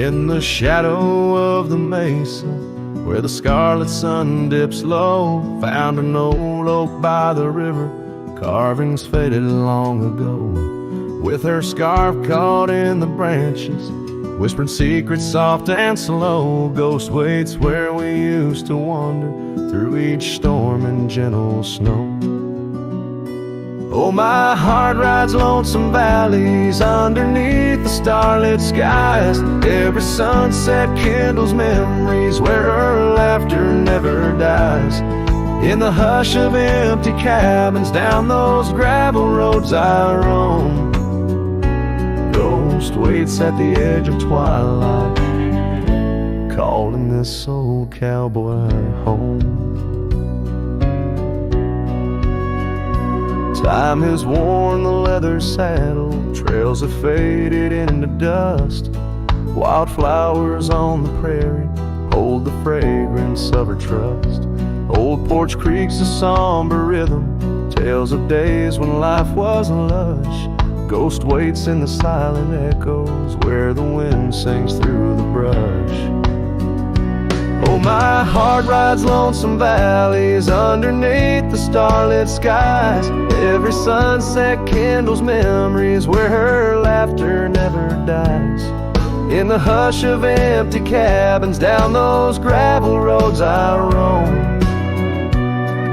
In the shadow of the mesa, where the scarlet sun dips low, found an old oak by the river, carvings faded long ago. With her scarf caught in the branches, whispering secrets soft and slow, ghost waits where we used to wander through each storm and gentle snow. Oh, my heart rides lonesome valleys underneath the starlit skies. Every sunset kindles memories where her laughter never dies. In the hush of empty cabins, down those gravel roads I roam, ghost waits at the edge of twilight, calling this old cowboy home. Time has worn the leather saddle, trails have faded into dust. Wildflowers on the prairie hold the fragrance of her trust. Old Porch Creek's a somber rhythm, tales of days when life was lush. Ghost waits in the silent echoes where the wind sings through the brush. Oh, my heart rides lonesome valleys underneath the starlit skies. Every sunset kindles memories where her laughter never dies. In the hush of empty cabins, down those gravel roads I roam,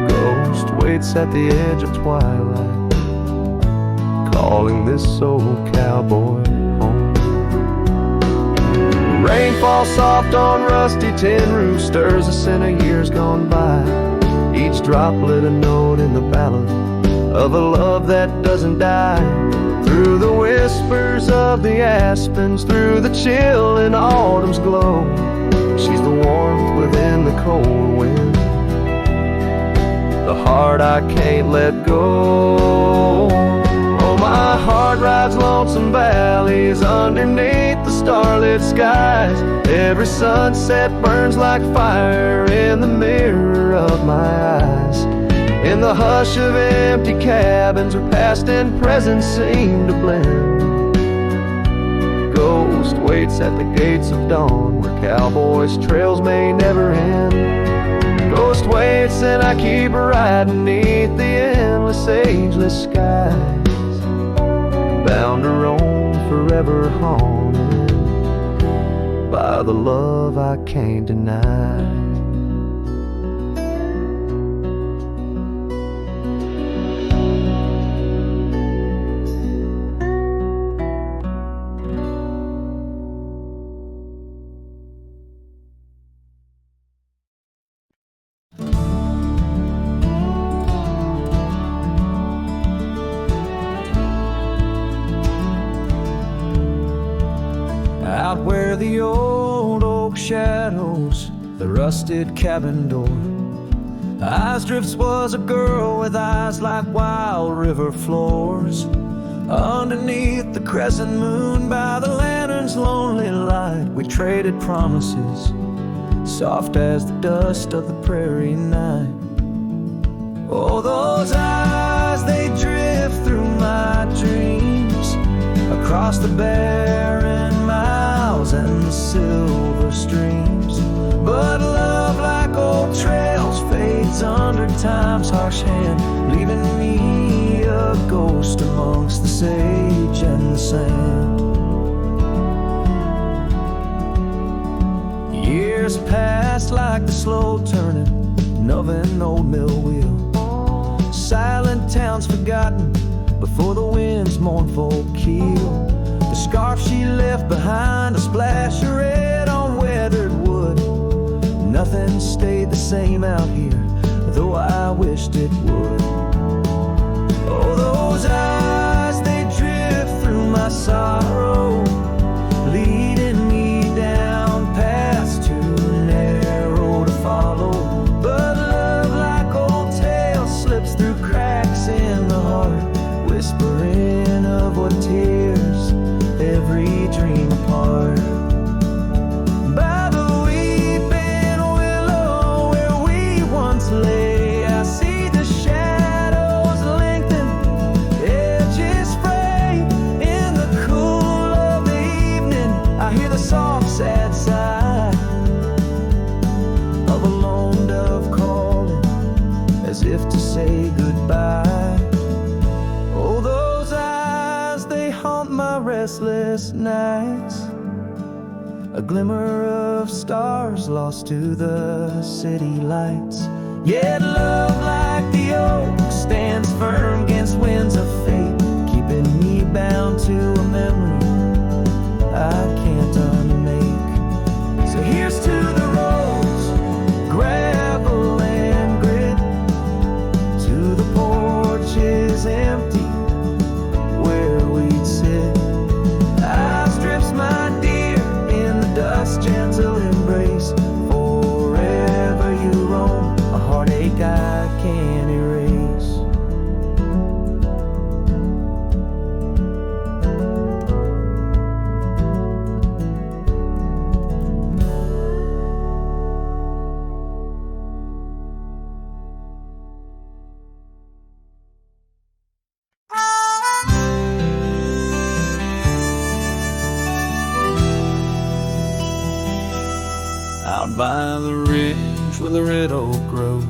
ghost waits at the edge of twilight, calling this old cowboy home. Rain falls soft on rusty tin roofs, stirs us in a years gone by. Each droplet a note in the ballad of a love that doesn't die. Through the whispers of the aspens, through the chill in autumn's glow, she's the warmth within the cold wind, the heart I can't let go. Oh, my heart rides lonesome valleys underneath the starlit skies. Every sunset burns like fire in the mirror of my eyes. In the hush of empty cabins where past and present seem to blend, ghost waits at the gates of dawn where cowboys' trails may never end. Ghost waits and I keep riding beneath the endless ageless skies, bound to roam forever haunted by the love I can't deny. Out where the old oak shadows the rusted cabin door, Eyes Drifts was a girl with eyes like wild river floors. Underneath the crescent moon, by the lantern's lonely light, we traded promises, soft as the dust of the prairie night. Oh, those eyes, they drift through my dreams, across the barren miles and the silver streams. But love, like old trails, fades under time's harsh hand, leaving me a ghost amongst the sage and the sand. Years passed like the slow turning of an old mill wheel, silent towns forgotten before the wind's mournful keel. The scarf she left behind, a splash of red on weathered wood. Nothing stayed the same out here, though I wished it would. Oh, those eyes, they drift through my sorrow, leading me down paths too narrow to follow. But love, like old tales, slips through cracks in the heart, whispering of what tears every dream apart. By the weeping willow where we once lay, I see the shadows lengthen, edges fray in the cool of as if to say goodbye. Oh, those eyes, they haunt my restless nights. A glimmer of stars lost to the city lights. Yet love like the oak stands firm against winds of fate, keeping me bound to a memory I can't unmake. So here's to the roads, gravel and grit, to the porches empty where we'd sit. I strips my dear in the dust, gentle embrace. Forever you roam, a heartache I can't erase. Out by the ridge where the red oak grows,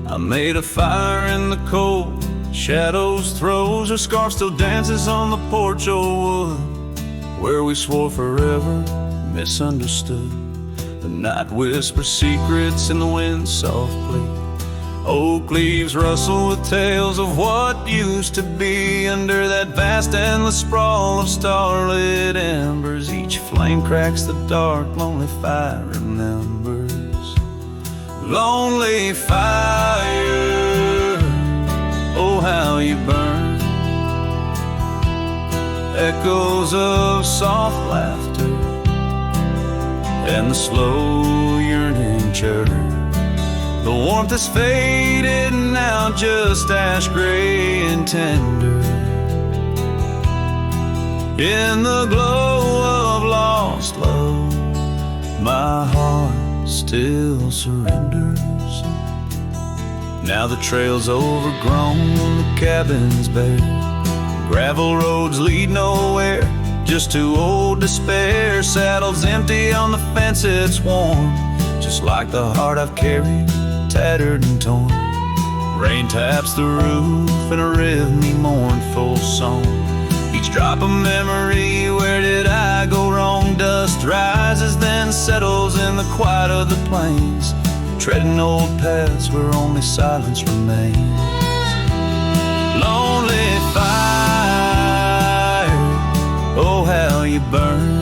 I made a fire in the cold, shadows throws. Her scarf still dances on the porch old wood, where we swore forever, misunderstood. The night whispers secrets in the wind softly. Oak leaves rustle with tales of what used to be. Under that vast endless sprawl of starlit embers, each flame cracks the dark, lonely fire remembers. Lonely fire, oh how you burn. Echoes of soft laughter and the slow yearning churn. The warmth is faded now, just ash gray and tender. In the glow of lost love, my heart still surrenders. Now the trail's overgrown, the cabin's bare. Gravel roads lead nowhere, just to old despair. Saddle's empty on the fence, it's warm, just like the heart I've carried, tattered and torn. Rain taps the roof in a rhythmy, mournful song. Each drop a memory, where did I go wrong? Dust rises, then settles in the quiet of the plains, treading old paths where only silence remains. Lonely fire, oh how you burn.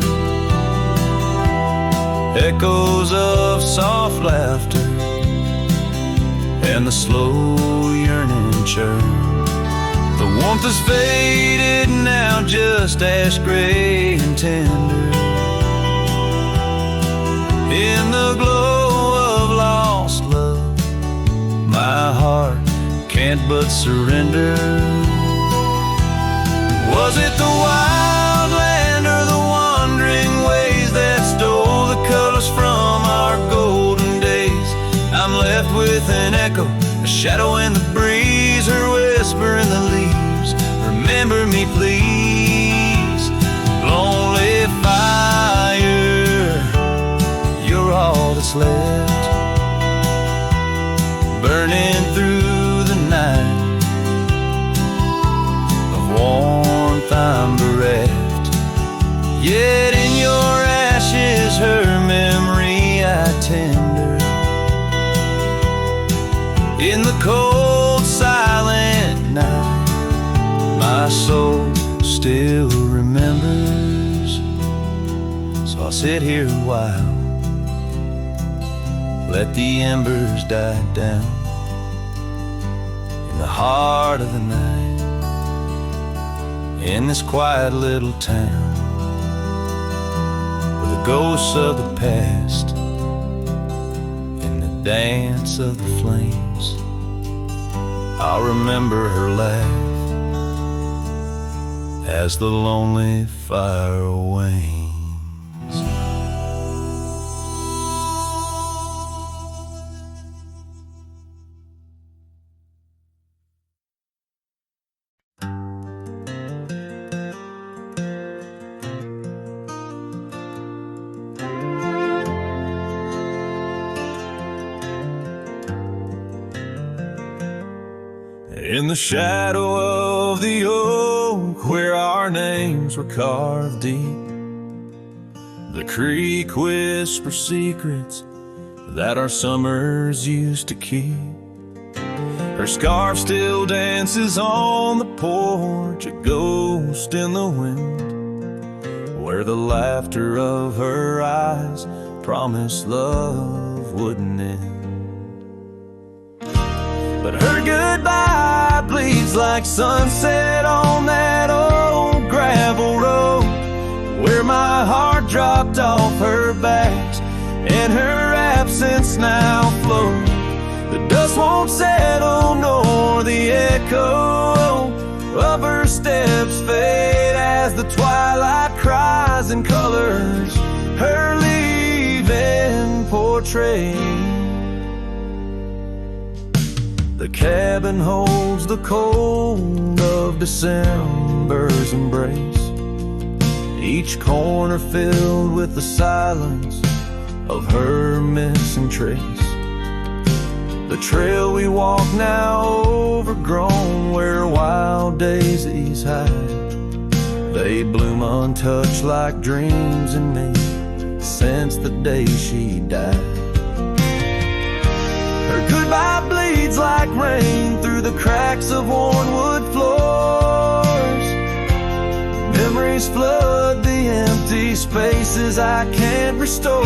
Echoes of soft laughter and the slow yearning churn. The warmth is faded now, just ash gray and tender. In the glow of lost love, my heart can't but surrender. Was it the wild land or the wandering ways that stole the colors from our golden days? I'm left with an echo, a shadow in the breeze, her whisper in the leaves. Remember me please. Lonely fire, you're all that's left, burning through the night. Of warmth I'm bereft, yet in your ashes her memory I tender. In the cold silent night, my soul still remembers. So I'll sit here a while, let the embers die down. In the heart of the night, in this quiet little town, where the ghosts of the past in the dance of the flames, I'll remember her laugh as the lonely fire wanes. In the shadow of the oak where our names were carved deep, the creek whispers secrets that our summers used to keep. Her scarf still dances on the porch, a ghost in the wind, where the laughter of her eyes promised love wouldn't end. But her goodbye bleeds like sunset on that old gravel road, where my heart dropped off her back and her absence now flows. The dust won't settle nor the echo of her steps fade as the twilight cries and colors her leaving portrait. The cabin holds the cold of December's embrace, each corner filled with the silence of her missing trace. The trail we walk now overgrown, where wild daisies hide, they bloom untouched like dreams in me since the day she died. Her goodbye bleeds like rain through the cracks of worn wood floors. Memories flood the empty spaces I can't restore.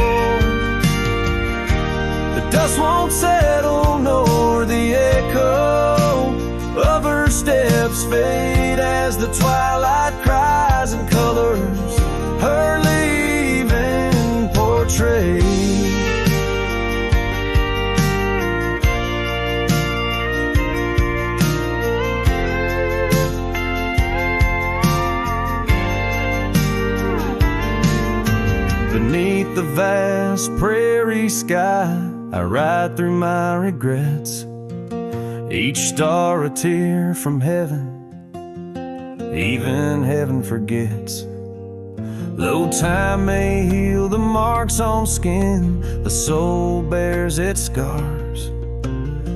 The dust won't settle nor the echo of her steps fade as the twilight cries and colors her leaving portrait. Beneath the vast prairie sky, I ride through my regrets, each star a tear from heaven, even heaven forgets. Though time may heal the marks on skin, the soul bears its scars.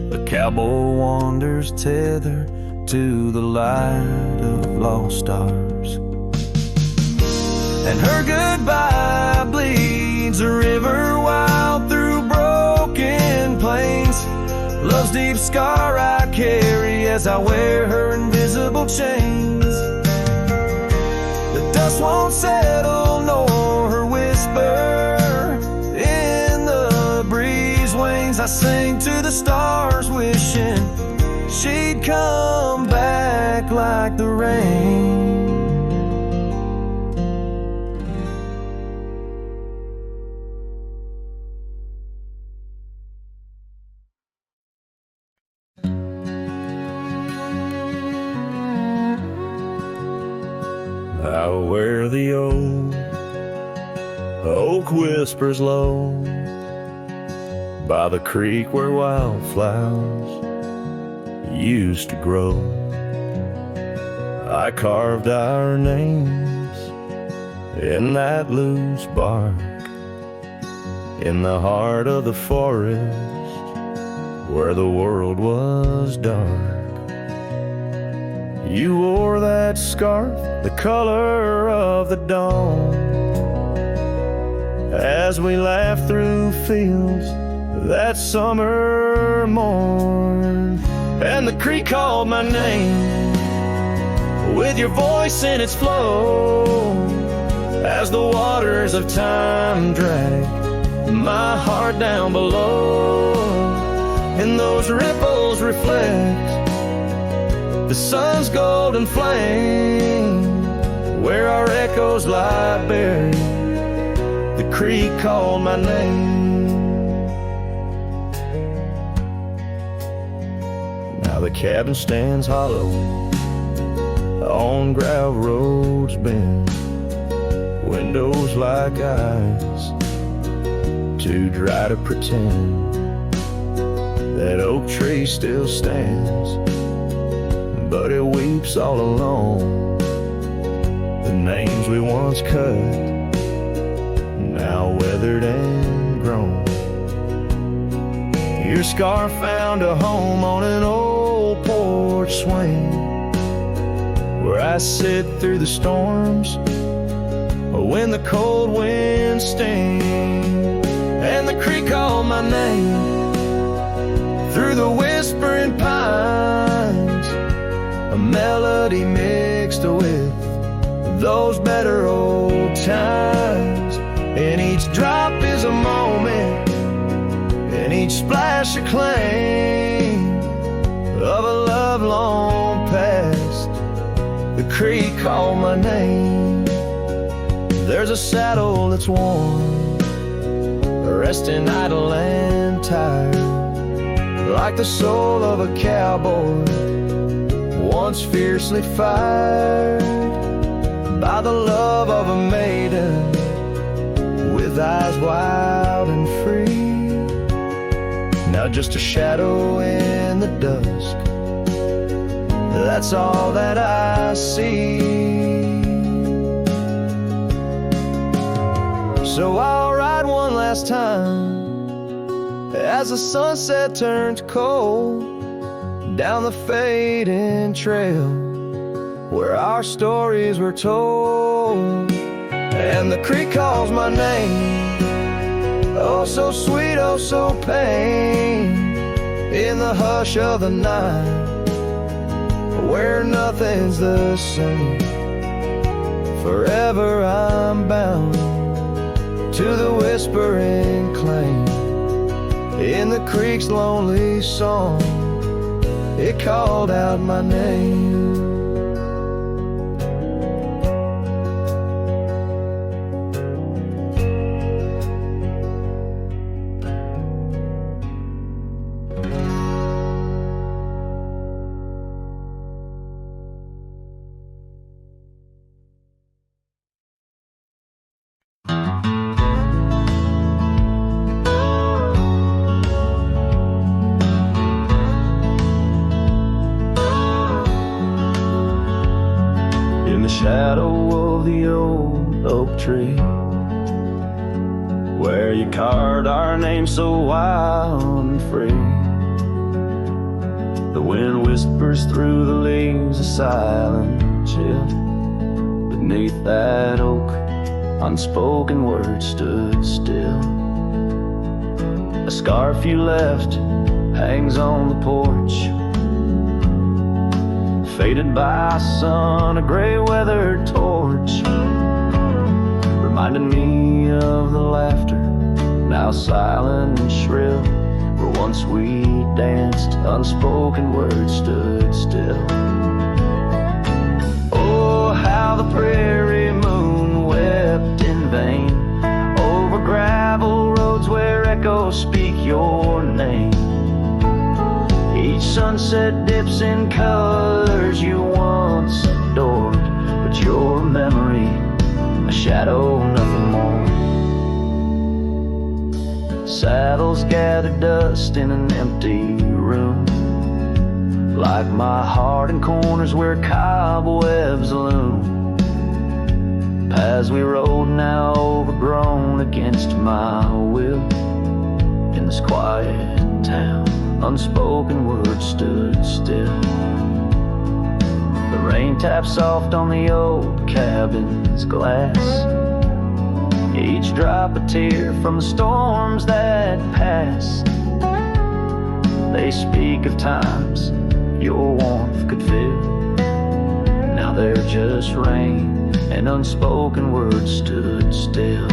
The cowboy wanders tethered to the light of lost stars. And her goodbye bleeds a river wild through broken plains, love's deep scar I carry as I wear her invisible chains. The dust won't settle nor her whisper in the breeze wanes. I sing to the stars wishing she'd come back like the rain. Out where the old oak whispers low, by the creek where wildflowers used to grow, I carved our names in that loose bark, in the heart of the forest where the world was dark. You wore that scarf, the color of the dawn, as we laughed through fields that summer morn. And the creek called my name with your voice in its flow, as the waters of time dragged my heart down below. And those ripples reflect the sun's golden flame, where our echoes lie buried. The creek called my name. Now the cabin stands hollow on gravel roads bend, windows like eyes too dry to pretend. That oak tree still stands, but it weeps all alone. The names we once cut, now weathered and grown. Your scarf found a home on an old old porch swing, where I sit through the storms, or when the cold winds sting, and the creek call my name through the whispering pines, a melody mixed with those better old times. And each drop is a moment, and each splash a claim of a love long past. The creek called my name. There's a saddle that's warm, resting idle and tired, like the soul of a cowboy once fiercely fired by the love of a maiden with eyes wild and free. Now just a shadow in the dusk, that's all that I see. So I'll ride one last time as the sunset turns cold down the fading trail where our stories were told. And the creek calls my name, oh so sweet, oh so pain, in the hush of the night, where nothing's the same. Forever I'm bound to the whispering claim in the creek's lonely song. It called out my name. Shadow of the old oak tree, where you carved our name so wild and free. The wind whispers through the leaves, a silent chill. Beneath that oak, unspoken words stood still. A scarf you left hangs on the porch, faded by sun, a gray weathered torch, reminding me of the laughter, now silent and shrill, where once we danced, unspoken words stood still. Oh, how the prairie moon wept in vain over gravel roads where echoes speak your name. Each sunset dips in colors you once adored, but your memory, a shadow, nothing more. Saddles gather dust in an empty room, like my heart in corners where cobwebs loom. Paths we rode now overgrown against my will, in this quiet town unspoken words stood still. The rain taps soft on the old cabin's glass, each drop a tear from the storms that pass. They speak of times your warmth could fill, now they're just rain and unspoken words stood still.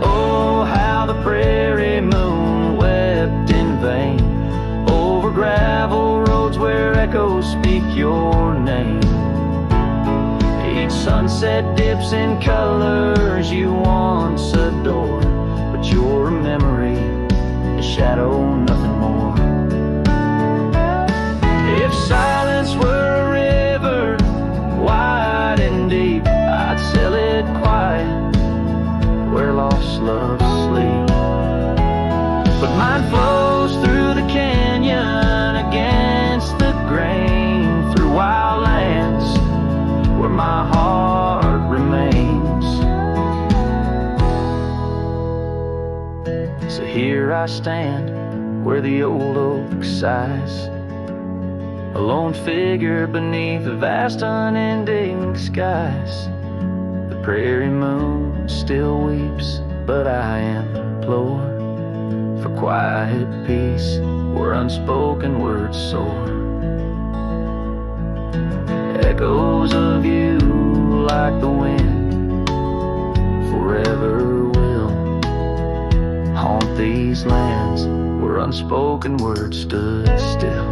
Oh, how the prairie moon wept in vain over gravel roads where echoes speak your name. Each sunset dips in colors you once adored, but your memory, a shadow, nothing more. If silence were a river, wide and deep, I'd sail it quiet where lost loves sleep. But mine flows through the canyon against the grain, through wild lands where my heart remains. So here I stand, where the old oak sighs, a lone figure beneath the vast unending skies. The prairie moon still weeps, but I implore for quiet peace where unspoken words soar. Echoes of you like the wind forever will haunt these lands where unspoken words stood still.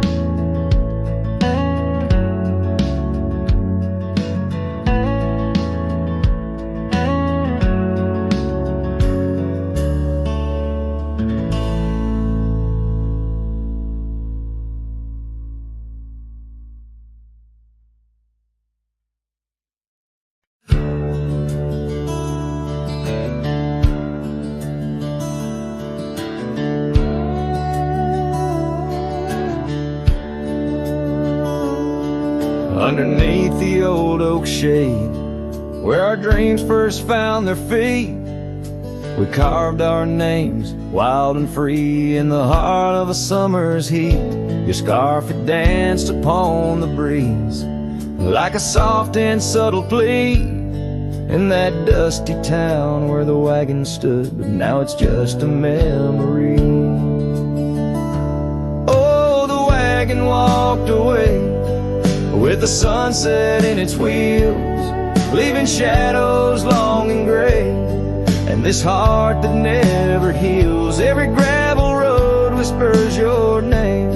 Underneath the old oak shade, where our dreams first found their feet, we carved our names, wild and free, in the heart of a summer's heat. Your scarf had danced upon the breeze, like a soft and subtle plea, in that dusty town where the wagon stood, but now it's just a memory. Oh, the wagon walked away with the sunset in its wheels, leaving shadows long and gray, and this heart that never heals. Every gravel road whispers your name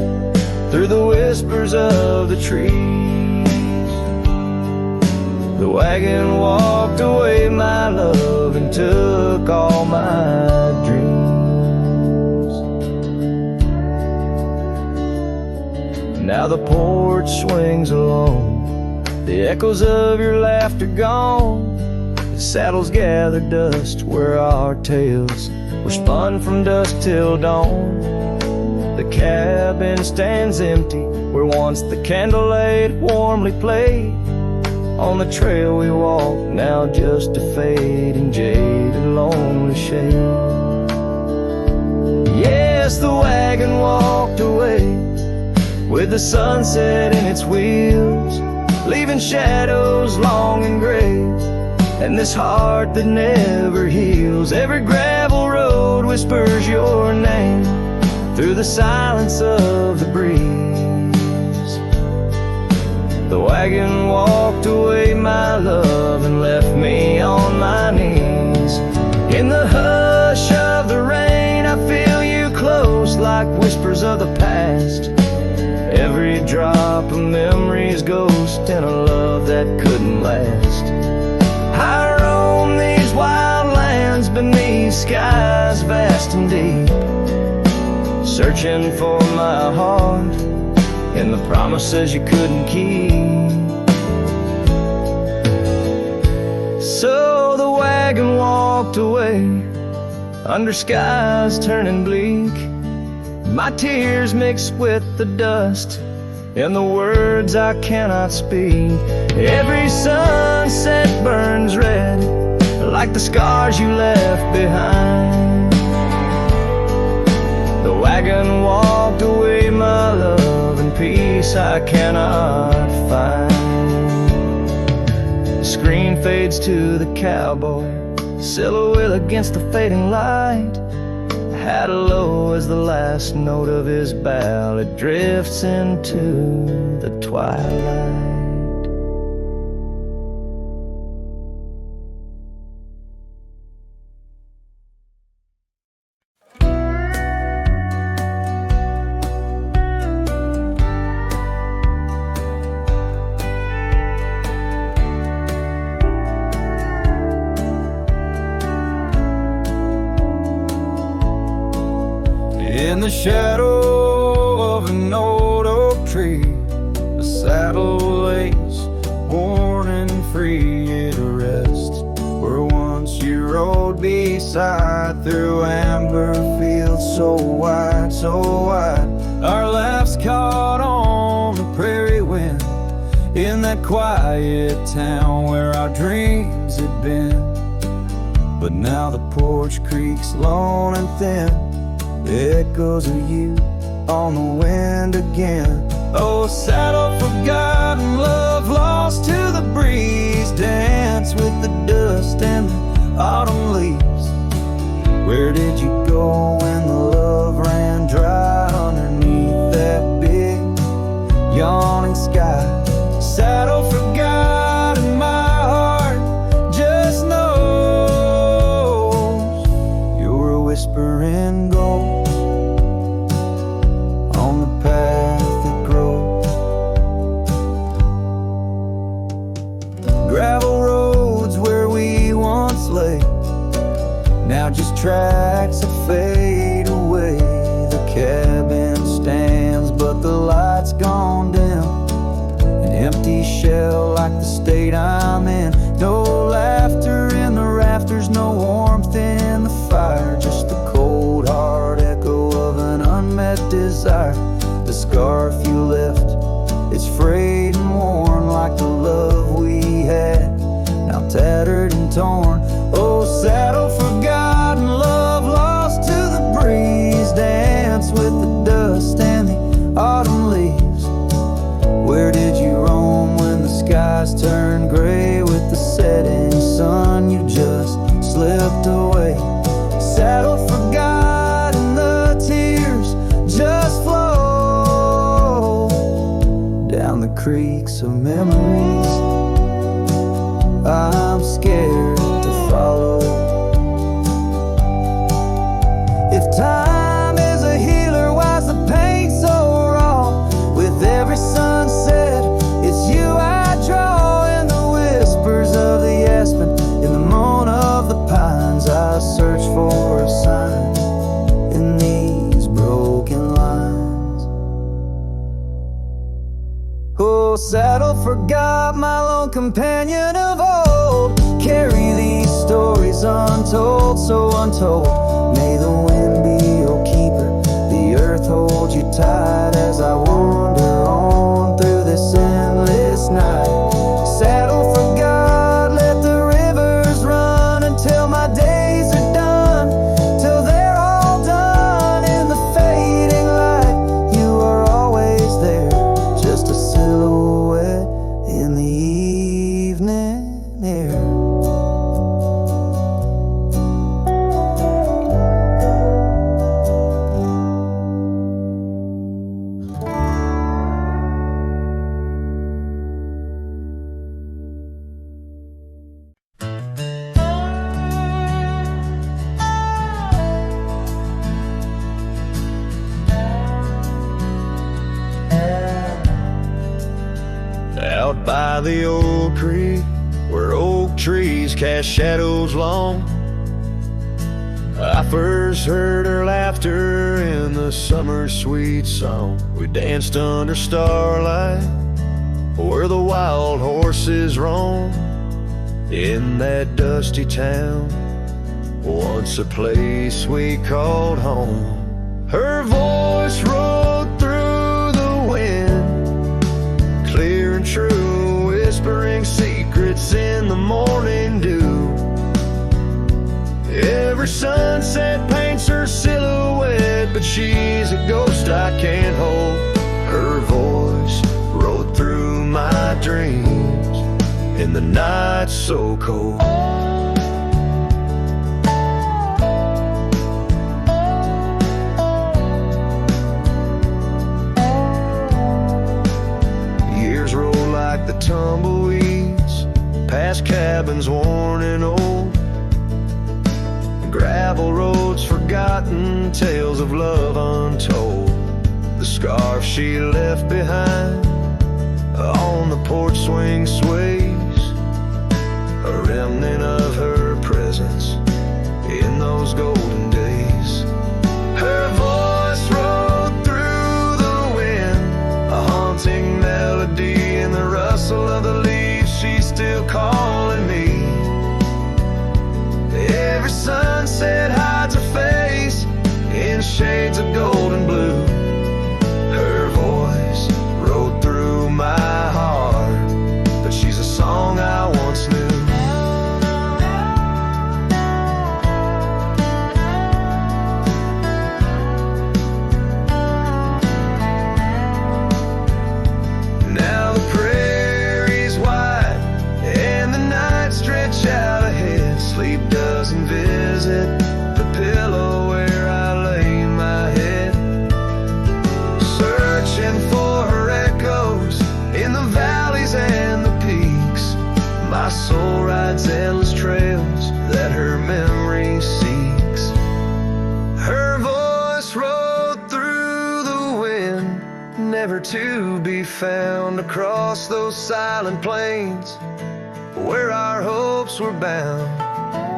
through the whispers of the trees. The wagon walked away, my love, and took all my dreams. Now the porch swings alone, the echoes of your laughter gone. The saddles gather dust where our tales were spun from dusk till dawn. The cabin stands empty where once the candlelight warmly played. On the trail we walk, now just a fading, jaded, lonely shade. Yes, the wagon walked away with the sunset in its wheels, leaving shadows long and gray, and this heart that never heals. Every gravel road whispers your name through the silence of the breeze. The wagon walked away, my love, and left me on my knees. In the hush of the rain, I feel you close like whispers of the past. Every drop of memory's ghost in a love that couldn't last. I roam these wild lands beneath skies vast and deep, searching for my heart in the promises you couldn't keep. So the wagon walked away under skies turning bleak. My tears mixed with the dust and the words I cannot speak. Every sunset burns red like the scars you left behind. The wagon walked away, my love, and peace I cannot find. The screen fades to the cowboy, silhouette against the fading light. Hat low as the last note of his ballad drifts into the twilight. In the shadow of an old oak tree, the saddle lays worn and free at rest, where once you rode beside through amber fields so wide, so wide. Our laughs caught on the prairie wind in that quiet town where our dreams had been. But now the porch creaks lone and thin, echoes of you on the wind again. Oh, sad old forgotten love lost to the breeze, dance with the dust and the autumn leaves. Where did you go when the love ran dry underneath that big yawning sky? Sad old forgotten, my heart just knows you're a whispering ghost on the path that grows. Gravel roads where we once lay, now just tracks that fade away. The cabin stands, but the light's gone dim. An empty shell like the state I'm in. No laughter in the rafters, no warmth in the fire. Just the cold hard echo of an unmet desire. The scarf you left, it's frayed and worn like the love we had, now tattered and torn. Oh, sad old forgotten love lost to the breeze, dance with the dust and the autumn leaves. Where did you roam when the skies turned gray? With the setting sun you just slipped away. Sad old forgotten, the tears just flow down the creeks of memories. I'm scared to follow. If time is a healer, why's the pain so raw? With every sunset, it's you I draw. In the whispers of the aspen, in the moan of the pines, I search for a sign in these broken lines. Oh, saddle forgot, my lone companion of old. Carry these stories untold, so untold. May the wind be your keeper, the earth hold you tight as I wander on through this endless night. Saddle forgot, let the rivers run until my days are done, till they're all done. In the fading light, you are always there, just a silhouette in the evening air. Out by the old creek, where oak trees cast shadows long, I first heard her laughter in the summer's sweet song. We danced under starlight, where the wild horses roam. In that dusty town, once a place we called home. Her voice rolled through the wind, clear and true, whispering secrets in the morning dew. Every sunset paints her silhouette, but she's a ghost I can't hold. Her voice rode through my dreams in the night so cold. Years roll like the tumbleweeds, past cabins worn and old, gravel roads forgotten, tales of love untold. The scarf she left behind on the porch swing sways, a remnant of her presence in those golden days. Her voice rode through the wind, a haunting melody in the rustle of the leaves. She's still calling me. Every sunset hides her face in shades of gold and blue. Her voice rode through my heart, but she's a song I once knew. rides endless trails that her memory seeks. Her voice rode through the wind, never to be found across those silent plains where our hopes were bound.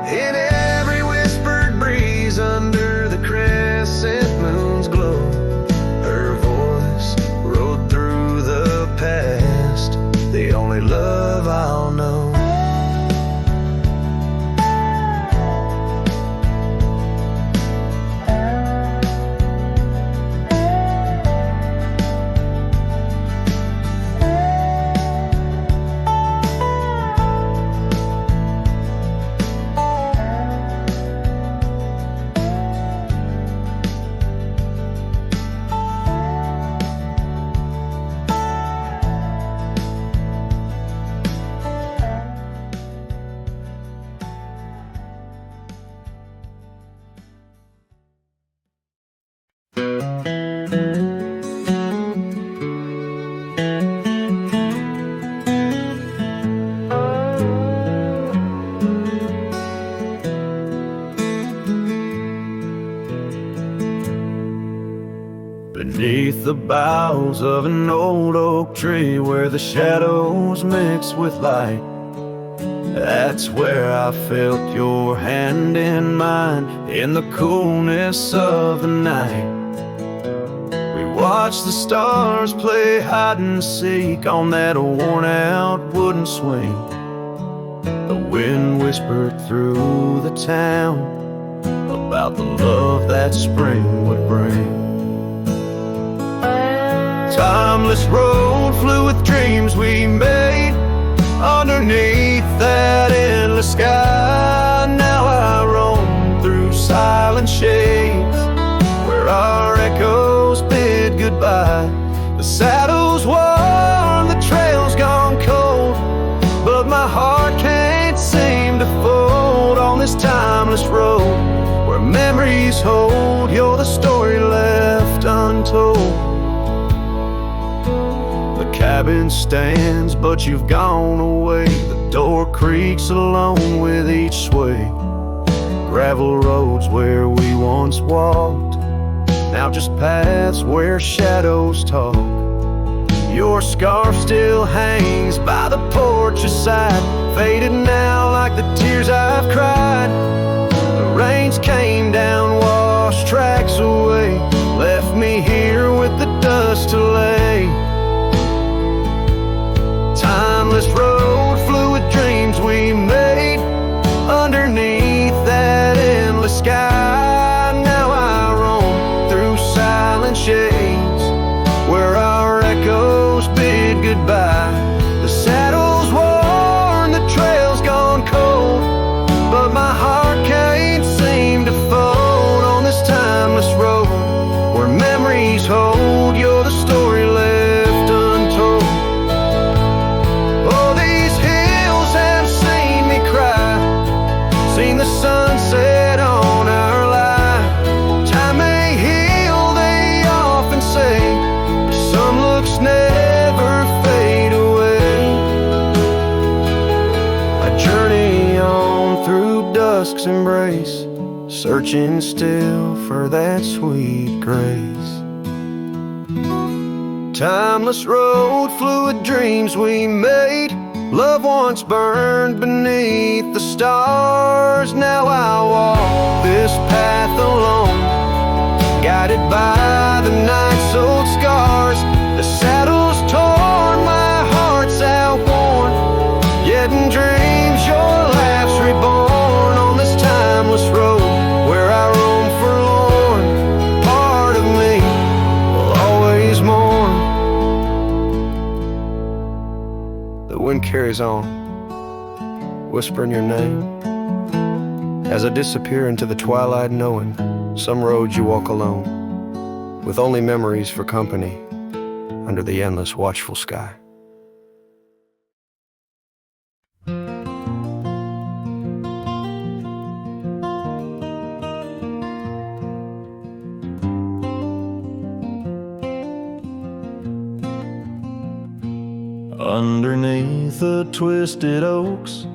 In every whispered breeze under the crescent moon's glow, her voice rode through the past, the only love I'll know. Beneath the boughs of an old oak tree where the shadows mix with light, that's where I felt your hand in mine in the coolness of the night. We watched the stars play hide and seek on that worn out wooden swing. The wind whispered through the town about the love that spring would bring. Timeless road flew with dreams we made underneath that endless sky. Now I roam through silent shades where our echoes bid goodbye. The saddle's worn, the trail's gone cold, but my heart can't seem to fold on this timeless road where memories hold. You're the story left untold. The cabin stands, but you've gone away. The door creaks along with each sway. Gravel roads where we once walked, now just paths where shadows talk. Your scarf still hangs by the porch aside, faded now like the tears I've cried. The rains came down, washed tracks away, left me here with the dust to lay. Timeless road flew with dreams we made underneath that endless sky. Now I roam through silent shades where our echoes bid goodbye. The saddle's worn, the trail's gone cold, but my heart can't seem to fold on this timeless road where memories hold. You're the story left untold. Seen the sunset on our line. Time may heal, they often say. Some looks never fade away. I journey on through dusk's embrace, searching still for that sweet grace. Timeless road flew with dreams we made. Love once burned beneath the stars. Now I walk this path alone, guided by the night's old scars. The saddle's torn, my heart's outworn, yet in dreams your laugh's reborn on this timeless road where I roam forlorn. Part of me will always mourn. The wind carries on, whispering your name as I disappear into the twilight, knowing some roads you walk alone, with only memories for company under the endless watchful sky. Underneath the twisted oaks,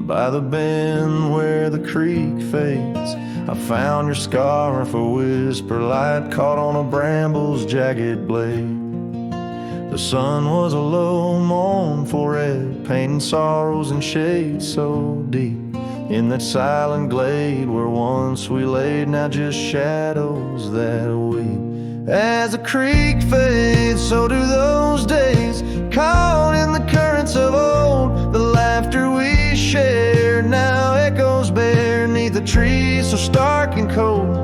by the bend where the creek fades, I found your scarf, a whisper light caught on a bramble's jagged blade. The sun was a low, mournful red, painting sorrows in shades so deep. In that silent glade where once we laid, now just shadows that weep. As the creek fades, so do those days, caught in the currents of old. The laughter we shared now echoes bare neath the trees so stark and cold.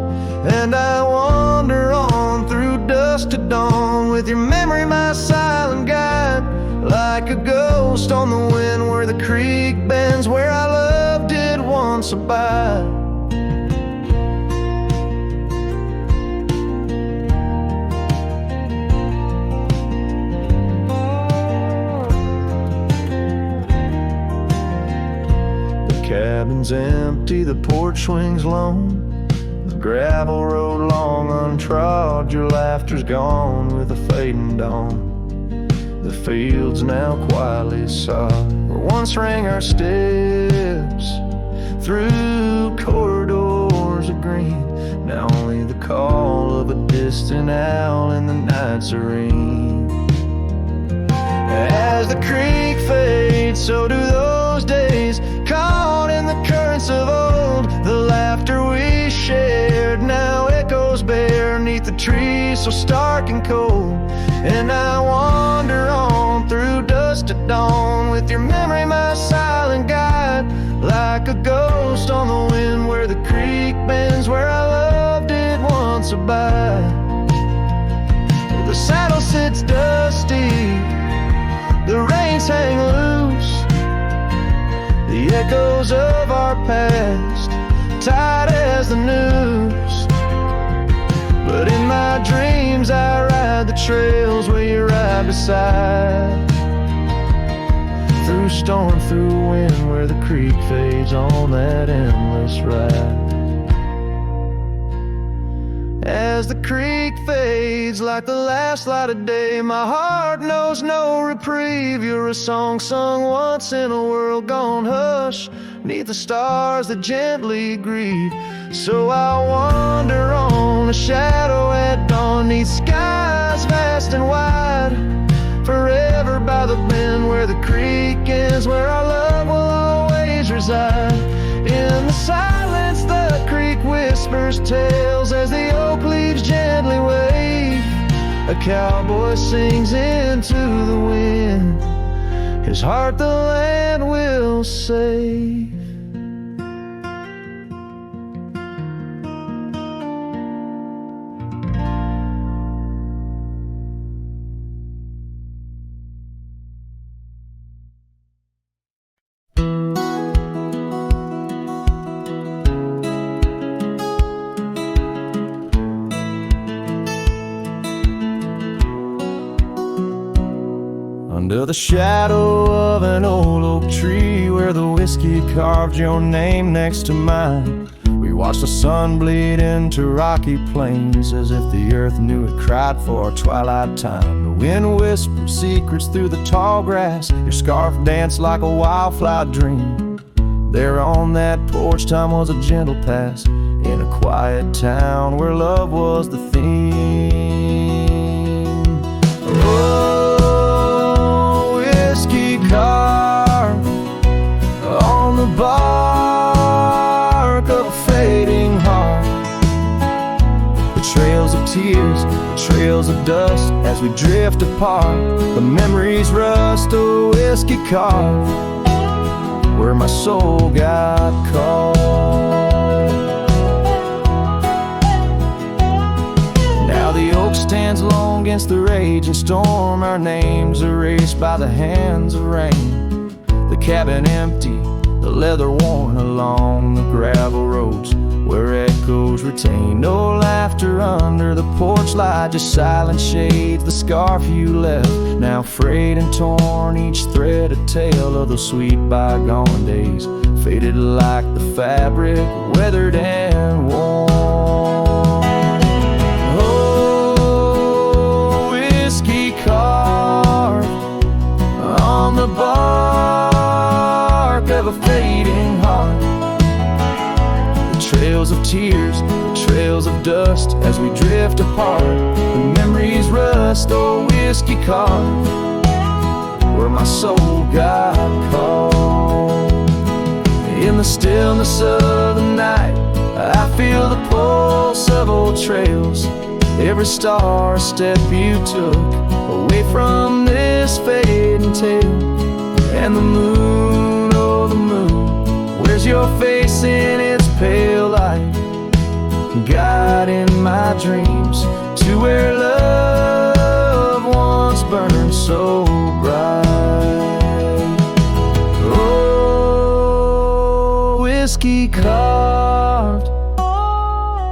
And I wander on through dusk to dawn with your memory my silent guide, like a ghost on the wind where the creek bends, where our love did once abide. The cabin's empty, the porch swings lone, the gravel road long untrod, your laughter's gone with the fading dawn. The fields now quietly sod, where once rang our steps through corridors of green. Now only the call of a distant owl in the night serene. As the creek fades, so do those days, caught in the currents of old. The laughter we shared now echoes bare neath the trees so stark and cold. And I wander on through dusk to dawn with your memory my silent guide, like a ghost on the wind where the creek bends, where our love did once abide. The saddle sits dusty, the reins hang loose, the echoes of our past tight as the noose. But in my dreams I ride the trails where you ride beside, through storm, through wind, where the creek fades on that endless ride. As the creek fades like the last light of day, my heart knows no reprieve. You're a song sung once in a world gone hush, neath the stars that gently grieve. So I wander on, a shadow at dawn, neath skies vast and wide, forever by the bend where the creek ends, where our love will always reside. In the silence the creek whispers tales as the oak leaves gently wave. A cowboy sings into the wind, his heart the land will save. Under the shadow of an old oak tree, where the whiskey carved your name next to mine, we watched the sun bleed into rocky plains, as if the earth knew it cried for our twilight time. The wind whispered secrets through the tall grass, your scarf danced like a wildflower dream. There on that porch time was a gentle past, in a quiet town where love was the theme. Oh, whiskey carved on the bark of a fading heart, the trails of tears, the trails of dust, as we drift apart. The memories rust, a whiskey carved where my soul got caught. Now the oak stands alone against the raging storm, our names erased by the hands of rain. The cabin empty, the leather worn along the gravel roads where echoes retain. No laughter under the porch light, just silent shades, the scarf you left, now frayed and torn, each thread a tale of those sweet bygone days, faded like the fabric, weathered and worn. Oh, whiskey carved on the bark of a fading trust as we drift apart. The memories rust, oh whiskey car, where my soul got caught. In the stillness of the night, I feel the pulse of old trails. Every star a step you took away from this fading tale. And the moon, oh the moon, where's your face in its pale light, guiding my dreams to where love once burned so bright. Oh, whiskey carved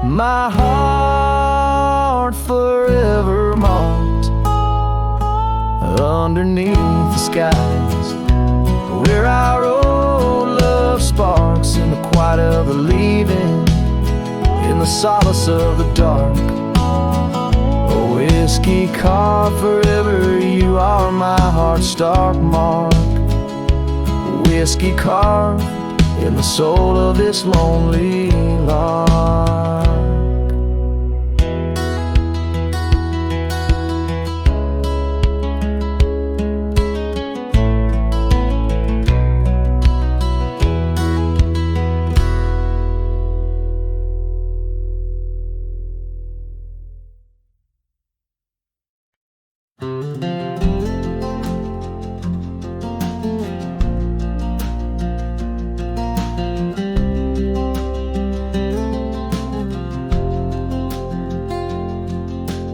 my heart, forever marked underneath the skies, where our old love sparks in the quiet of the leaving, in the solace of the dark. Oh, whiskey carved forever, you are my heart's stark mark. Whiskey carved in the soul of this lonely lark.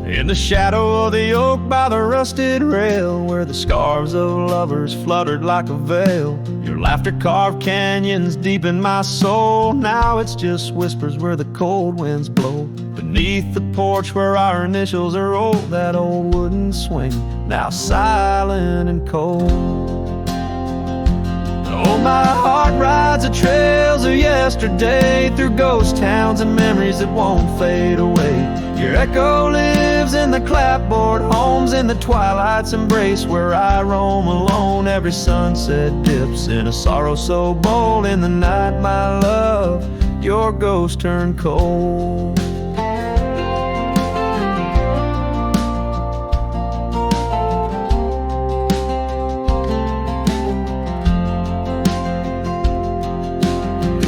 In the shadow of the oak by the rusted rail, where the scarves of lovers fluttered like a veil, your laughter carved canyons deep in my soul. Now it's just whispers where the cold winds blow. Beneath the porch where our initials are rolled, that old wooden swing, now silent and cold. Oh, my heart rides the trails of yesterday, through ghost towns and memories that won't fade away. Your echo lives in the clapboard homes, in the twilight's embrace where I roam alone. Every sunset dips in a sorrow so bold. In the night, my love, your ghost turned cold.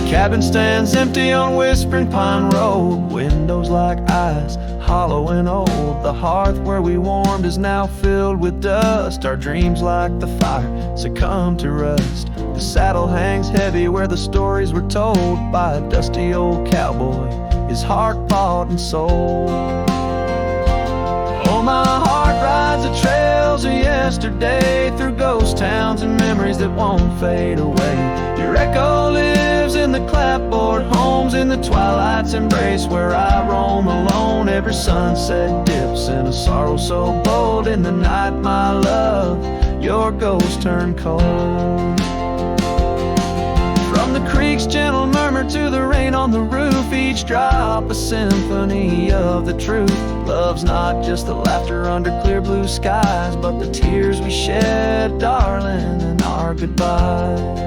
Cabin stands empty on Whispering Pine Road, windows like eyes, hollow and old. The hearth where we warmed is now filled with dust. Our dreams like the fire succumb to rust. The saddle hangs heavy where the stories were told by a dusty old cowboy, his heart bought and sold. Oh, my heart rides the trails of yesterday, through ghost towns and memories that won't fade away. Your echo lives in the clapboard homes, in the twilight's embrace where I roam alone. Every sunset dips in a sorrow so bold. In the night, my love, your ghost turned cold. From the creek's gentle murmur to the rain on the roof, each drop a symphony of the truth. Love's not just the laughter under clear blue skies, but the tears we shed, darling, in our goodbyes.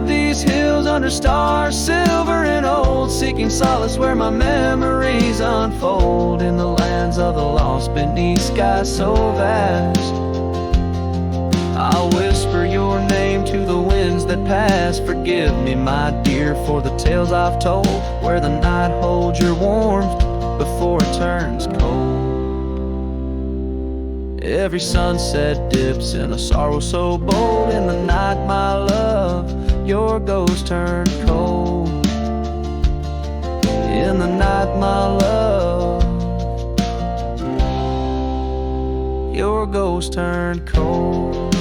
These hills under stars, silver and old, seeking solace where my memories unfold. In the lands of the lost, beneath skies so vast, I'll whisper your name to the winds that pass. Forgive me, my dear, for the tales I've told, where the night holds your warmth before it turns cold. Every sunset dips in a sorrow so bold. In the night, my love, your ghost turned cold. In the night, my love, your ghost turned cold.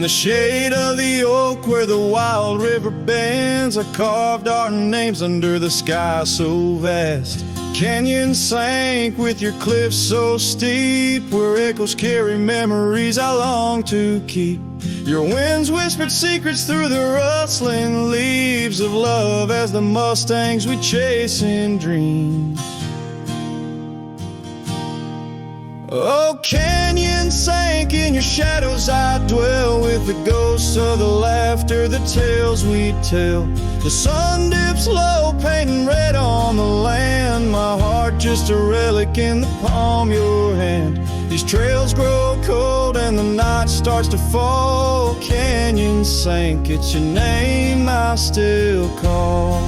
the shade of the oak where the wild river bends, I carved our names under the sky so vast. Canyons sank with your cliffs so steep, where echoes carry memories I long to keep. Your winds whispered secrets through the rustling leaves of love as the mustangs we chase in dreams. Oh, canyon sank in your shadows, I dwell with the ghosts of the laughter, the tales we tell. The sun dips low, painting red on the land, my heart just a relic in the palm of your hand. These trails grow cold and the night starts to fall. Canyon sank, it's your name I still call.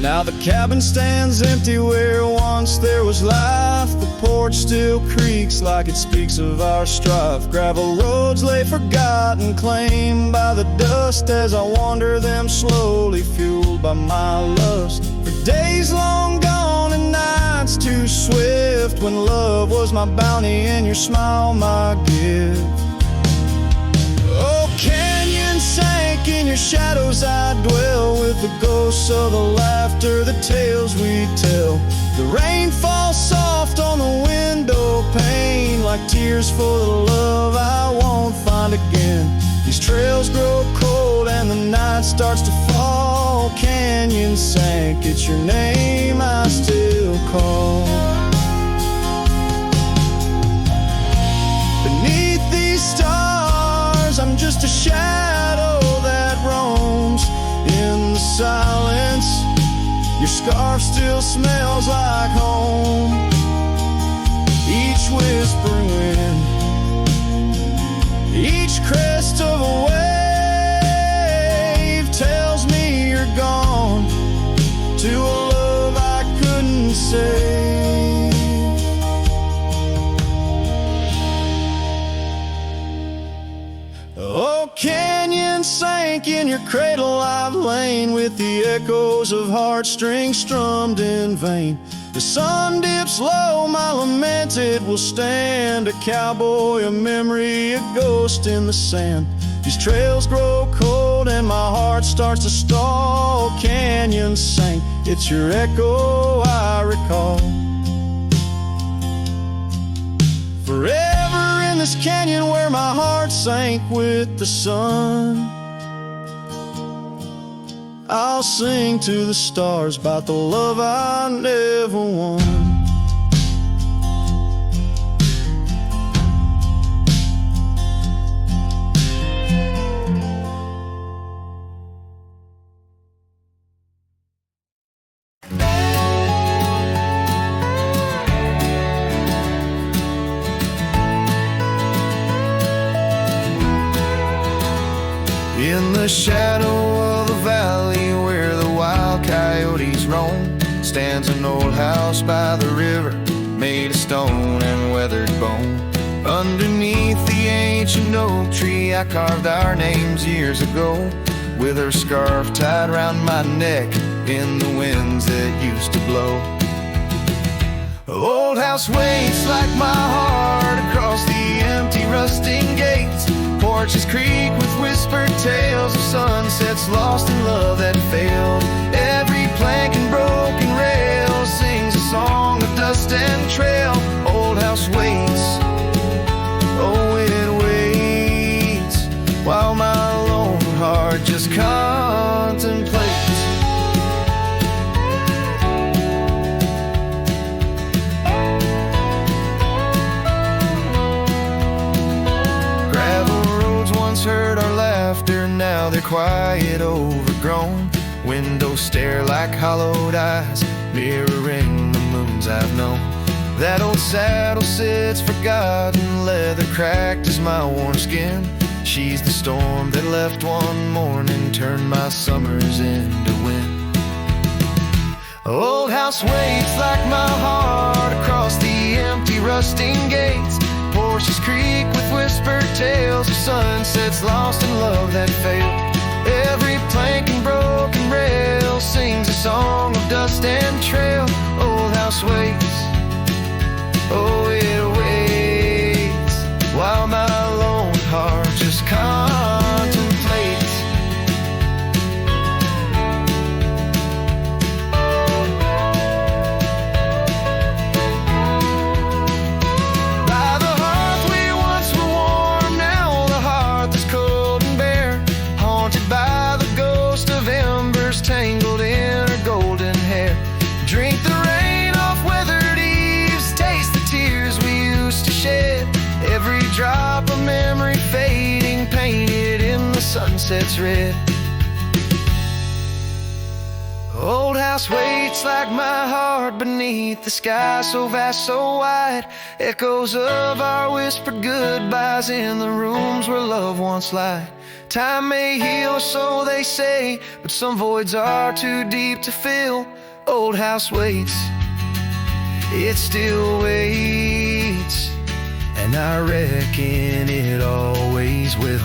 Now the cabin stands empty where once there was life. The porch still creaks like it speaks of our strife. Gravel roads lay forgotten, claimed by the dust, as I wander them slowly, fueled by my lust. For days long gone and nights too swift, when love was my bounty and your smile my gift. Oh, canyon sank in your shadows, I dwell with the ghosts of the laughter, the tales we tell. The rain falls soft on the window pane, like tears for the love I won't find again. These trails grow cold and the night starts to fall. Canyon sank, it's your name I still call. Beneath these stars, I'm just a shadow that roams in the silence. Your scarf still smells like home. Each whispering wind, each crest of a wave tells me you're gone to a love I couldn't save. Oh, canyon sank in your cradle, I've lain with the echoes of heartstrings strummed in vain. The sun dips low, my lament it will stand, a cowboy, a memory, a ghost in the sand. These trails grow cold and my heart starts to stall. Canyon sank, it's your echo I recall. Forever in this canyon where my heart sank with the sun, I'll sing to the stars about the love I never won. In the shadow of the valley where the wild coyotes roam, stands an old house by the river, made of stone and weathered bone. Underneath the ancient oak tree I carved our names years ago, with her scarf tied round my neck in the winds that used to blow. Old house waits like my heart across the empty rusting gates. Porches creak with whispered tales of sunsets lost in love that failed. Every plank and broken rail sings a song of dust and trail. Old house waits, oh it waits, while my lone heart just contemplates. Heard our laughter, now they're quiet, overgrown. Windows stare like hollowed eyes, mirroring the moons I've known. That old saddle sits forgotten, leather cracked as my worn skin. She's the storm that left one morning, turned my summers into wind. Old house waits like my heart across the empty rusting gates. Porches creak with whispered tales of sunsets lost in love that failed. Every plank and broken rail sings a song of dust and trail. Old house waits, Oh, it waits while my lone heart just contemplates. By the hearth we once were warm, now the hearth is cold and bare, haunted by the ghost of embers tangled in her golden hair. Drink the rain off weathered eaves, taste the tears we used to shed, every drop of memory fading, painted in the sunset's red. Old house waits like my heart beneath the sky so vast, so wide, echoes of our whispered goodbyes in the rooms where love once lied. Time may heal, so they say, but some voids are too deep to fill. Old house waits, it still waits, and I reckon it always will.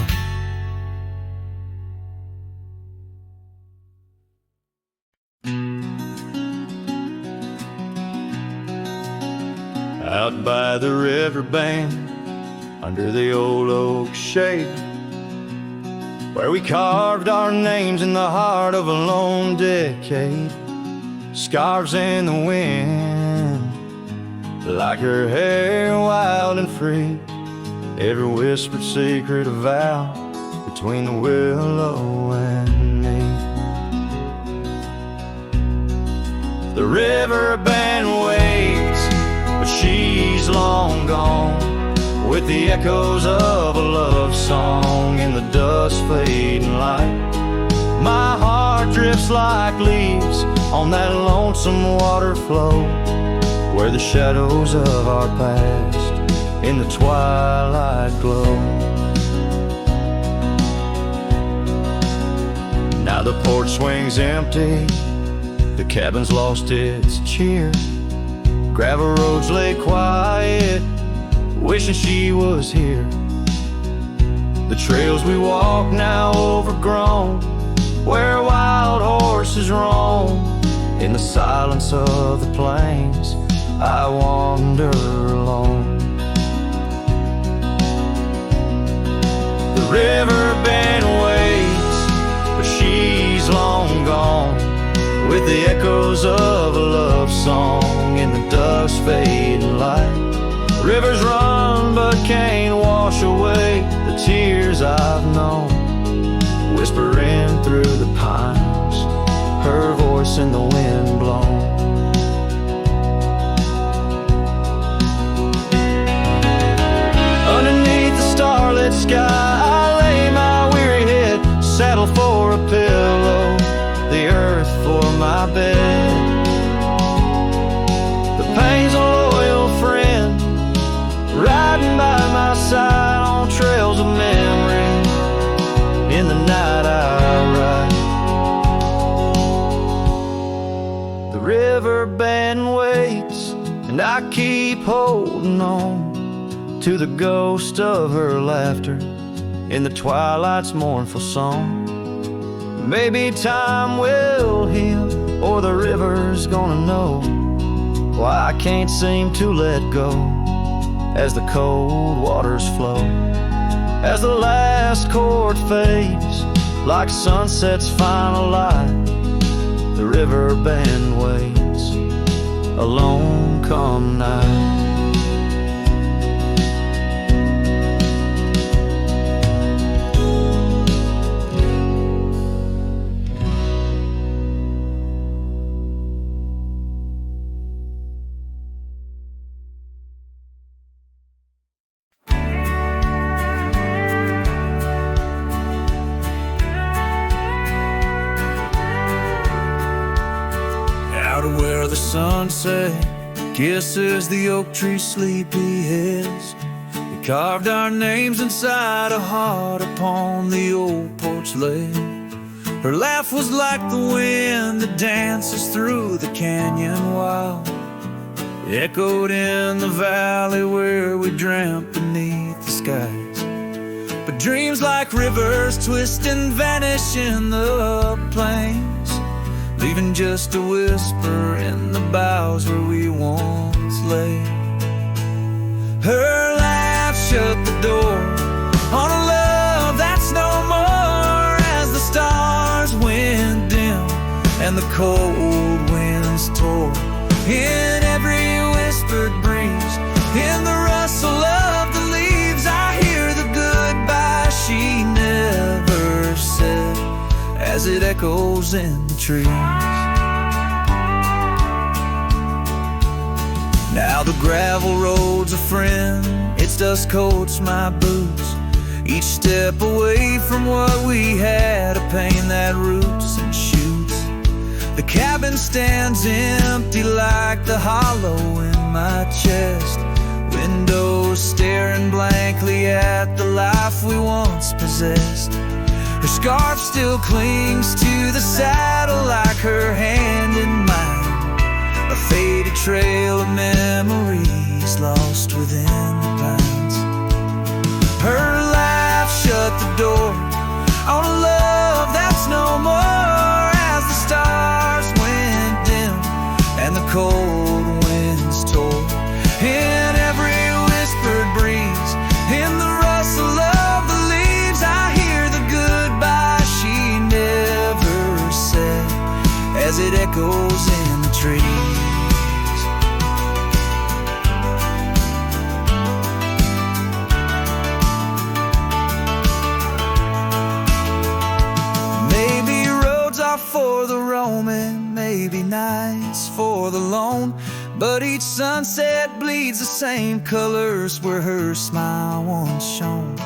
Out by the riverbank, under the old oak shade, where we carved our names in the heart of a lone decade. Scarves in the wind, like her hair wild and free, every whispered secret a vow between the willow and me. The riverband waits, but she's long gone, with the echoes of a love song in the dusk fading light. My heart drifts like leaves on that lonesome water flow, where the shadows of our past in the twilight glow. Now the porch swings empty, the cabin's lost its cheer, gravel roads lay quiet, wishing she was here. The trails we walk now overgrown, where wild horses roam. In the silence of the plains, I wander alone. The riverband waits, but she's long gone, with the echoes of a love song in the dusk fading light. Rivers run but can't wash away the tears I've known, whispering through the pines, her voice in the wind blown. Underneath the starlit sky, I lay my weary head, saddle for a pillow, the earth for my bed. The pain's a loyal friend, riding by my side on trails of memory. In the night I ride. The riverband waits, and I keep holding on to the ghost of her laughter in the twilight's mournful song. Maybe time will heal, or the river's gonna know why I can't seem to let go as the cold waters flow. As the last chord fades, like sunset's final light, the riverband waits, alone come night. Where the sunset kisses the oak tree's sleepy heads, we carved our names inside a heart upon the old porch ledge. Her laugh was like the wind that dances through the canyon wild, echoed in the valley where we dreamt beneath the skies. But dreams like rivers twist and vanish in the plains, leaving just a whisper in the boughs where we once lay. Her laugh shut the door on a love that's no more. As the stars went dim and the cold winds tore in every whispered breeze, in the rustle of the leaves, I hear the goodbye she never said as it echoes in the trees. Now the gravel road's a friend, its dust coats my boots, each step away from what we had, a pain that roots and shoots. The cabin stands empty like the hollow in my chest, windows staring blankly at the life we once possessed. Her scarf still clings to the saddle like her hand in mine, a faded trail of memories lost within the pines. Her laugh shut the door on a love that's no more. As the stars went dim and the cold winds tore in every whispered breeze, in the rustle of the leaves, I hear the goodbye she never said as it echoes in the trees. For the roaming, maybe nights for the lone, but each sunset bleeds the same colors where her smile once shone.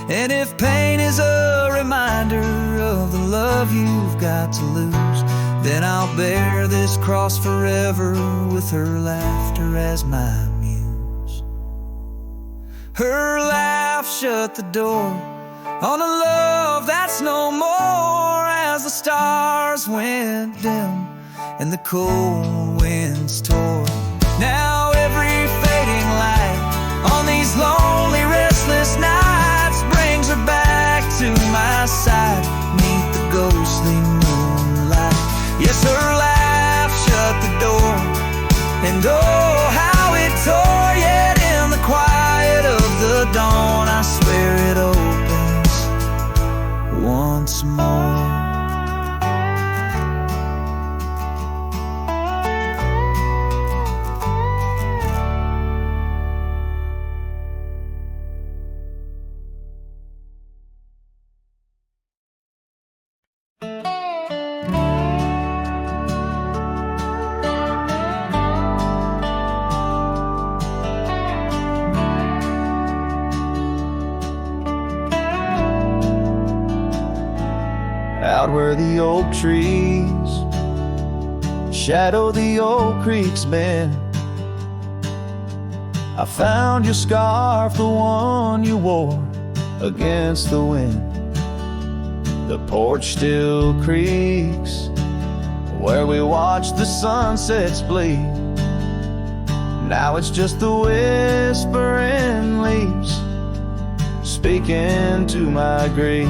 And if pain is a reminder of the love you've got to lose, then I'll bear this cross forever with her laughter as my muse. Her laugh shut the door on a love that's no more. As the stars went dim and the cold winds tore, now every fading light on these lonely restless nights brings her back to my side neath the ghostly moonlight. Yes, her laugh shut the door, and oh how it tore, yet in the quiet of the dawn I swear it opens once more. Out where the oak trees shadow the old creek's bend, I found your scarf, the one you wore against the wind. The porch still creaks where we watched the sunsets bleed. Now it's just the whispering leaves speaking to my grief.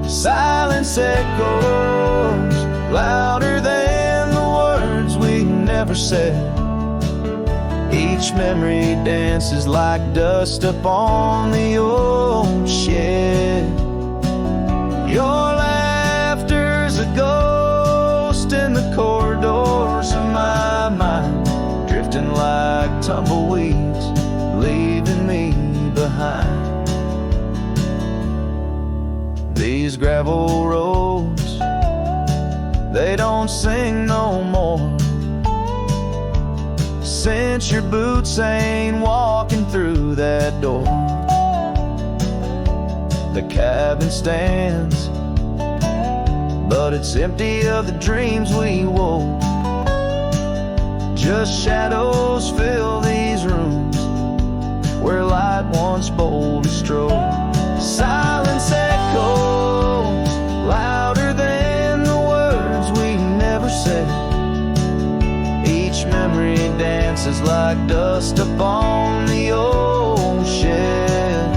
Silence echoes louder than the words we never said. Each memory dances like dust upon the old shed. Your laughter's a ghost in the corridors of my mind, drifting like tumbleweeds, leaving me behind. These gravel roads, they don't sing no more, since your boots ain't walking through that door. The cabin stands, but it's empty of the dreams we wove. Just shadows fill these rooms where light once boldly strode. Silence echoes louder than the words we never said. Each memory dances like dust upon the old shed.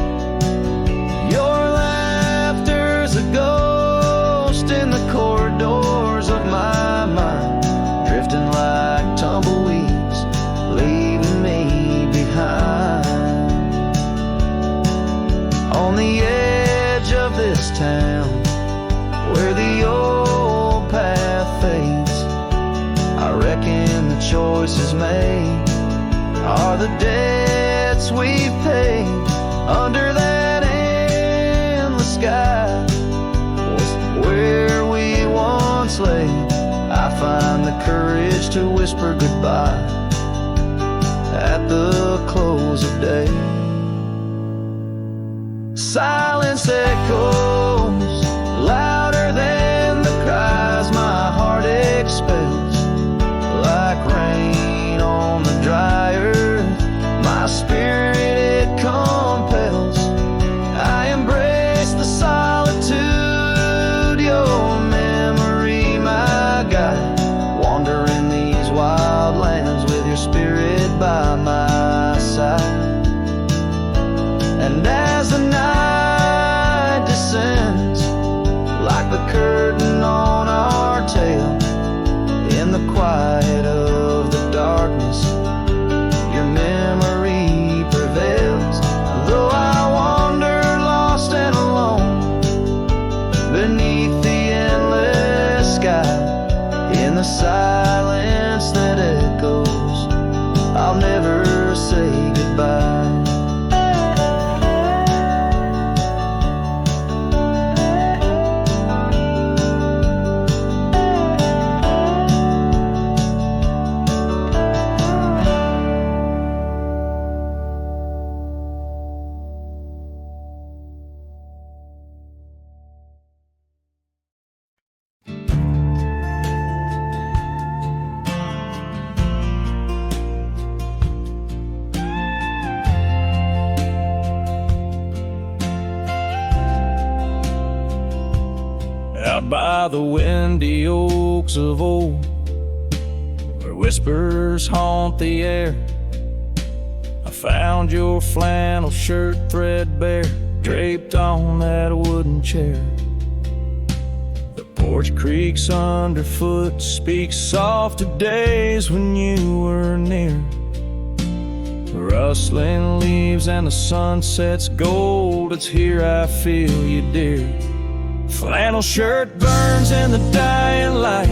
Your laughter's a ghost in the corridors of my mind, drifting like tumbleweeds, leaving me behind. on the edge of this town, where the old path fades, I reckon the choices made are the debts we've paid. Under that endless sky was where we once lay. I find the courage to whisper goodbye at the close of day. Silence echoes louder than the cries my heart expels. Like rain on the dry earth, my spirit it compels. I embrace the solitude, your memory my guide. Wandering these wild lands with your spirit by my side. And as the night descends, like the curtain on our tale, in the quiet of the darkness, your memory prevails. Though I wander lost and alone beneath the endless sky, in the silence that echoes, I'll never say goodbye. Out by the windy oaks of old, where whispers haunt the air, I found your flannel shirt threadbare, draped on that wooden chair. The porch creaks underfoot, speaks soft of days when you were near. The rustling leaves and the sunset's gold, it's here I feel you, dear. Flannel shirt burns in the dying light,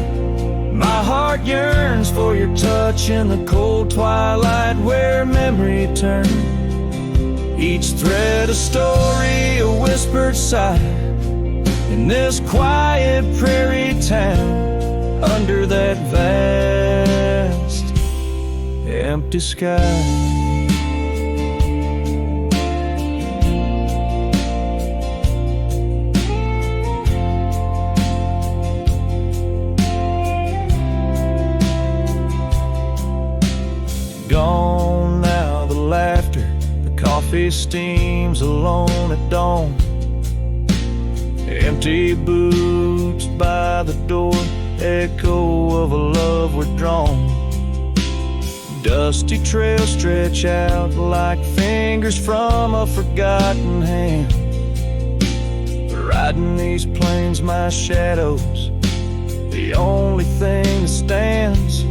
my heart yearns for your touch in the cold twilight, where memory turns, each thread a story, a whispered sigh, in this quiet prairie town, under that vast empty sky. Gone now the laughter, the coffee steams alone at dawn. Empty boots by the door, echo of a love withdrawn. Dusty trails stretch out like fingers from a forgotten hand. Riding these plains, my shadow's the only thing that stands.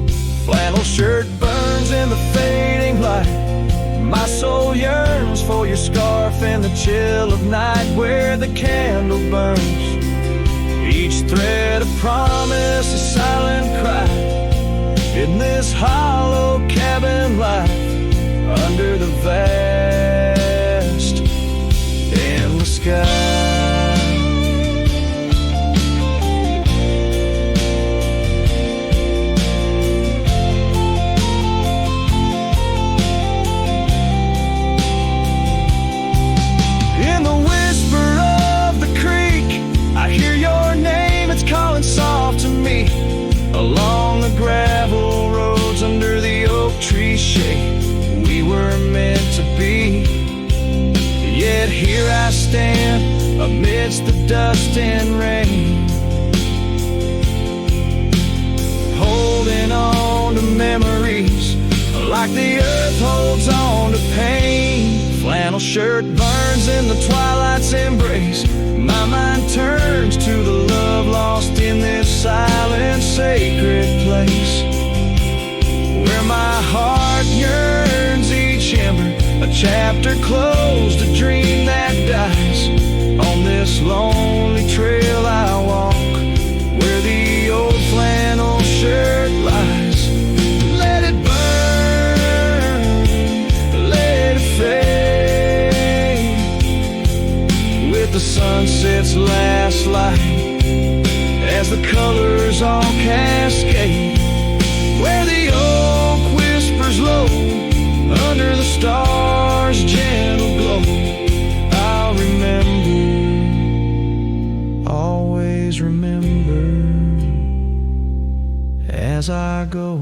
Flannel shirt burns in the fading light, my soul yearns for your scarf in the chill of night, where the candle burns, each thread a promise, a silent cry, in this hollow cabin life, under the vast endless sky. Soft to me along the gravel roads, under the oak tree shade, we were meant to be. Yet here I stand amidst the dust and rain, holding on to memories like the earth holds on to pain. Flannel shirt burns in the twilight's embrace, my mind turns to the love lost in this silent, sacred place, where my heart yearns each ember, a chapter closed, a dream that dies, this lonely trail I walk, where the old flannel shirt lies. Let it burn, let it fade, with the sunset's last light, as the colors all cascade, where the oak whispers low under the stars' gentle glow. I'll remember, always remember, as I go.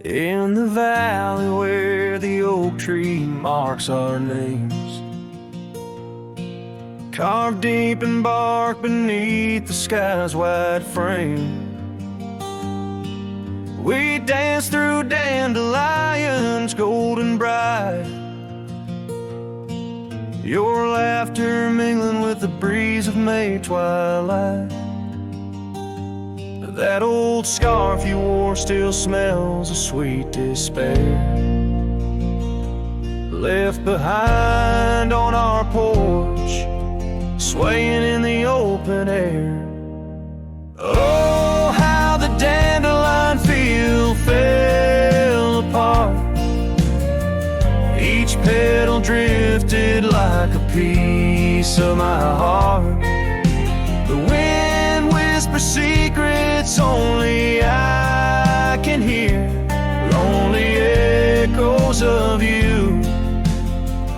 In the valley where the oak tree marks our names, carved deep in bark beneath the sky's wide frame, we dance through dandelions golden bright, your laughter mingling with the breeze of May twilight. That old scarf you wore still smells of sweet despair, left behind on our porch, swaying in the open air. Oh, how the dandelion field fell apart, each petal drifted like a piece of my heart. The wind whispers secrets only I can hear, lonely echoes of you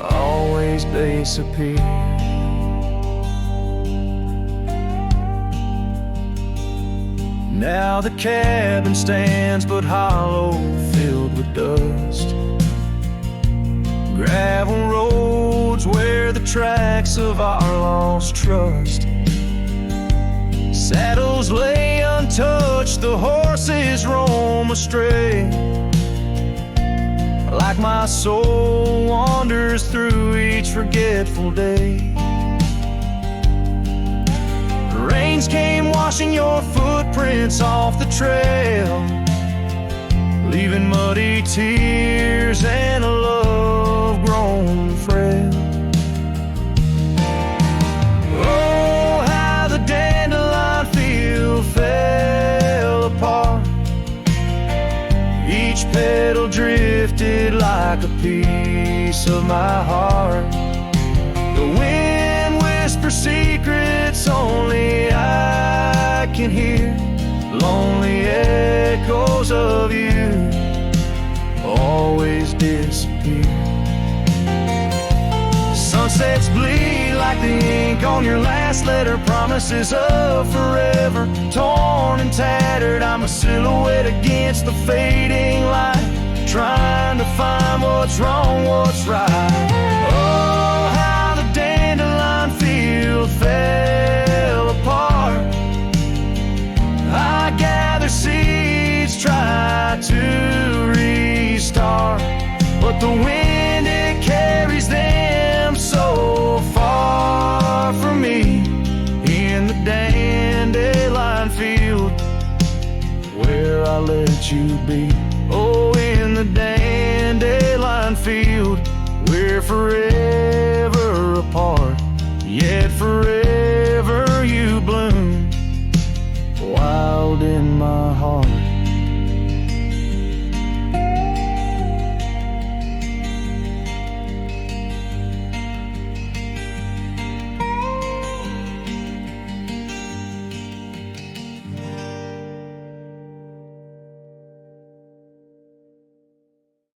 always disappear. Now the cabin stands but hollow, filled with dust, gravel roads where the tracks of our lost trust. Saddles lay untouched, the horses roam astray, like my soul wanders through each forgetful day. Rains came washing your footprints off the trail, leaving muddy tears and a love grown frail. Oh, how the dandelion field fell apart, each petal drifted like a piece of my heart. The wind whispers secrets only I can hear, lonely echoes of you always disappear. Sunsets bleed like the ink on your last letter, promises of forever, torn and tattered. I'm a silhouette against the fading light, trying to find what's wrong, what's right. Oh, how the dandelion field fell apart, I gather seeds, try to restart, but the wind, it carries them so far from me. In the dandelion field where I let you be. Oh, in the dandelion field where forever